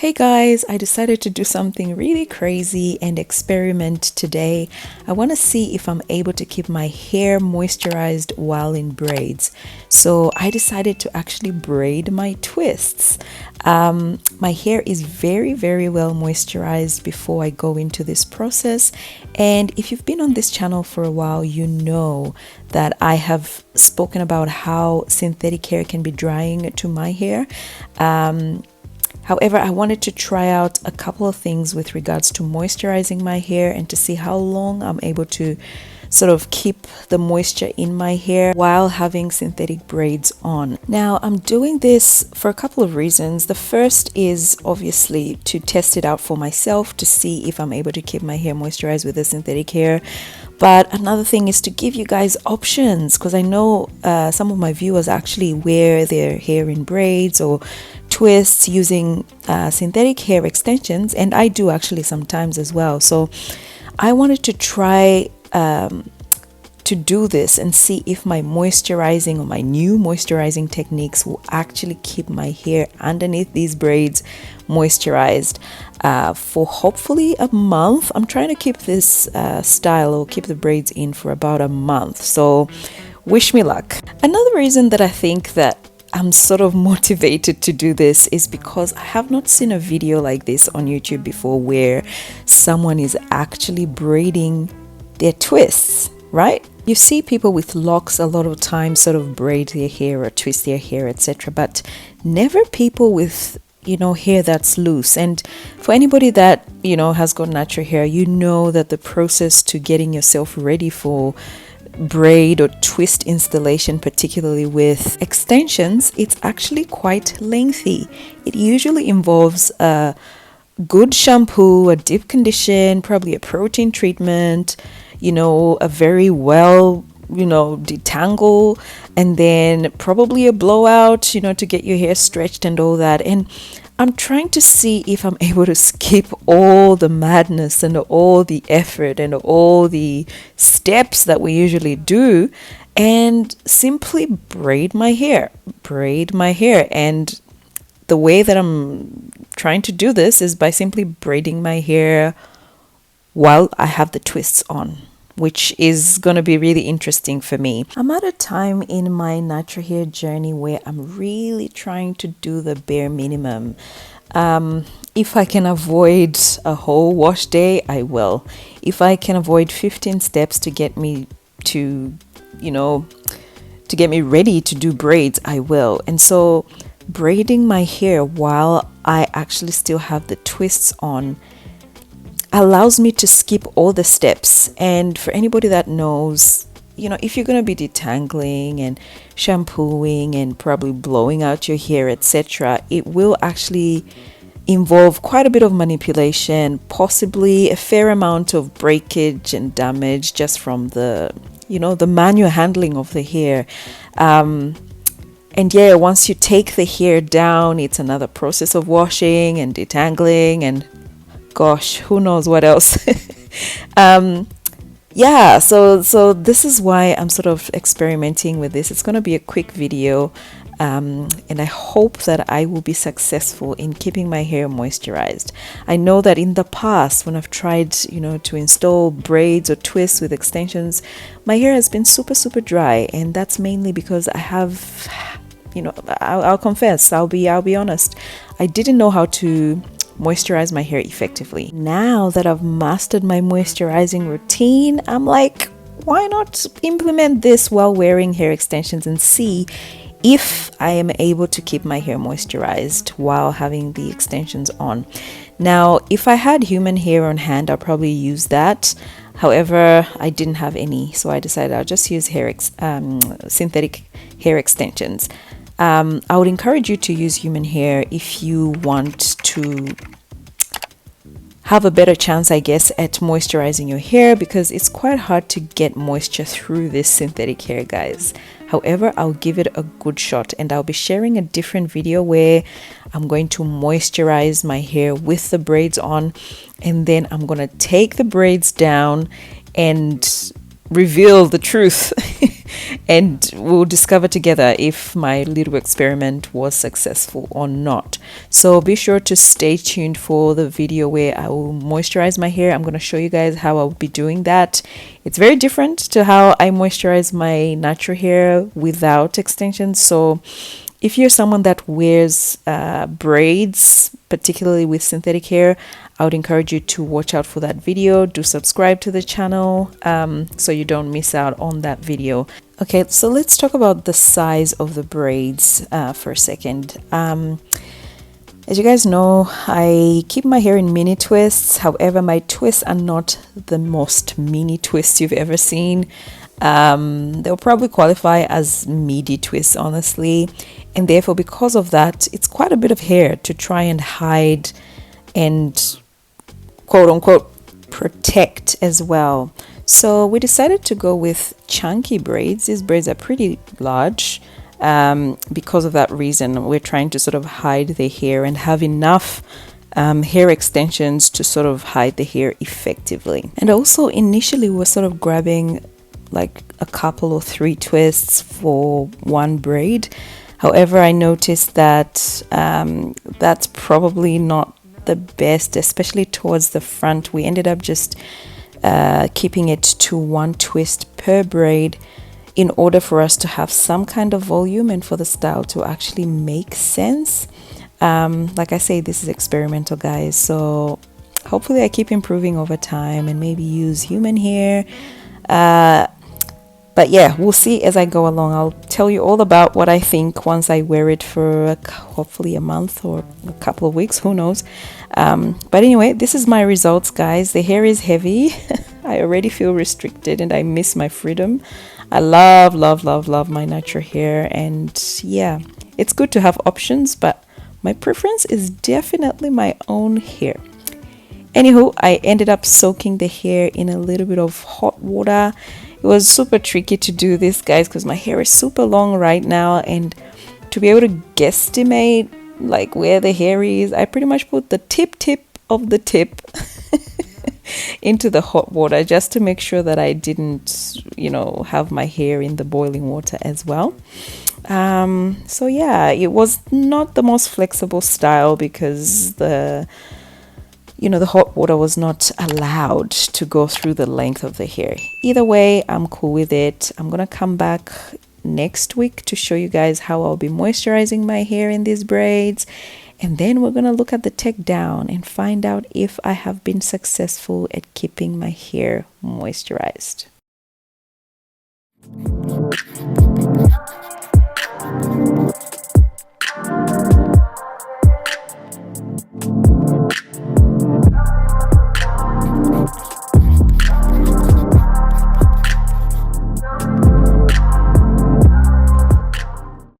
Hey guys, I decided to do something really crazy and experiment today. I want to see if I'm able to keep my hair moisturized while in braids. So I decided to actually braid my twists. My hair is very well moisturized before I go into this process. And if you've been on this channel for a while, you know that I have spoken about how synthetic hair can be drying to my hair. However, I wanted to try out a couple of things with regards to moisturizing my hair and to see how long I'm able to sort of keep the moisture in my hair while having synthetic braids on. Now, I'm doing this for a couple of reasons. The first is obviously to test it out for myself to see if I'm able to keep my hair moisturized with the synthetic hair. But another thing is to give you guys options, because I know some of my viewers actually wear their hair in braids or twists using synthetic hair extensions, and I do actually sometimes as well. So I wanted to try to do this and see if my moisturizing or my new moisturizing techniques will actually keep my hair underneath these braids moisturized for hopefully a month. I'm trying to keep this style or keep the braids in for about a month, so wish me luck. Another reason that I think that I'm sort of motivated to do this is because I have not seen a video like this on YouTube before where someone is actually braiding their twists, right? You see people with locks a lot of times sort of braid their hair or twist their hair, etc., but never people with hair that's loose. And for anybody that has got natural hair, you know that the process to getting yourself ready for braid or twist installation, particularly with extensions, it's actually quite lengthy. It usually involves a good shampoo, a deep condition, probably a protein treatment, a very well detangle, and then probably a blowout, to get your hair stretched and all that. And I'm trying to see if I'm able to skip all the madness and all the effort and all the steps that we usually do and simply braid my hair. And the way that I'm trying to do this is by simply braiding my hair while I have the twists on, which is going to be really interesting for me. I'm at a time in my natural hair journey where I'm really trying to do the bare minimum. If I can avoid a whole wash day, I will. If I can avoid 15 steps to get me to get me ready to do braids, I will. And so braiding my hair while I actually still have the twists on allows me to skip all the steps. And for anybody that knows, if you're going to be detangling and shampooing and probably blowing out your hair, etc., it will actually involve quite a bit of manipulation, possibly a fair amount of breakage and damage just from the manual handling of the hair. And yeah, once you take the hair down, it's another process of washing and detangling and gosh, who knows what else. Yeah, so this is why I'm sort of experimenting with this. It's going to be a quick video, and I hope that I will be successful in keeping my hair moisturized. I know that in the past, when I've tried to install braids or twists with extensions, my hair has been super dry, and that's mainly because I have I'll confess, I'll be honest, I didn't know how to moisturize my hair effectively. Now that I've mastered my moisturizing routine, I'm like, why not implement this while wearing hair extensions and see if I am able to keep my hair moisturized while having the extensions on. Now, if I had human hair on hand, I'll probably use that. However, I didn't have any, so I decided I'll just use synthetic hair extensions. I would encourage you to use human hair if you want to have a better chance, I guess, at moisturizing your hair, because it's quite hard to get moisture through this synthetic hair, guys. However, I'll give it a good shot, and I'll be sharing a different video where I'm going to moisturize my hair with the braids on, and then I'm going to take the braids down and reveal the truth and we'll discover together if my little experiment was successful or not. So be sure to stay tuned for the video where I will moisturize my hair. I'm going to show you guys how I'll be doing that. It's very different to how I moisturize my natural hair without extensions. So if you're someone that wears braids, particularly with synthetic hair, I would encourage you to watch out for that video. Do subscribe to the channel so you don't miss out on that video. Okay, so let's talk about the size of the braids for a second. As you guys know, I keep my hair in mini twists. However, my twists are not the most mini twists you've ever seen. They'll probably qualify as midi twists, honestly, and therefore because of that, it's quite a bit of hair to try and hide and quote unquote protect as well. So we decided to go with chunky braids. These braids are pretty large. Because of that reason, we're trying to sort of hide the hair and have enough hair extensions to sort of hide the hair effectively. And also initially we were sort of grabbing like a couple or 3 twists for one braid. However, I noticed that that's probably not the best, especially towards the front. We ended up just keeping it to 1 twist per braid in order for us to have some kind of volume and for the style to actually make sense. Like I say, this is experimental, guys, so hopefully I keep improving over time and maybe use human hair. But yeah, we'll see as I go along. I'll tell you all about what I think once I wear it for hopefully a month or a couple of weeks, who knows. But anyway, this is my results, guys. The hair is heavy. I already feel restricted and I miss my freedom. I love my natural hair, and yeah, it's good to have options, but my preference is definitely my own hair. Anywho, I ended up soaking the hair in a little bit of hot water. It was super tricky to do this, guys, because my hair is super long right now, and to be able to guesstimate like where the hair is, I pretty much put the tip of the tip into the hot water just to make sure that I didn't, you know, have my hair in the boiling water as well. So yeah, it was not the most flexible style because the hot water was not allowed to go through the length of the hair. Either way, I'm cool with it. I'm gonna come back next week to show you guys how I'll be moisturizing my hair in these braids, and then we're gonna look at the take down and find out if I have been successful at keeping my hair moisturized.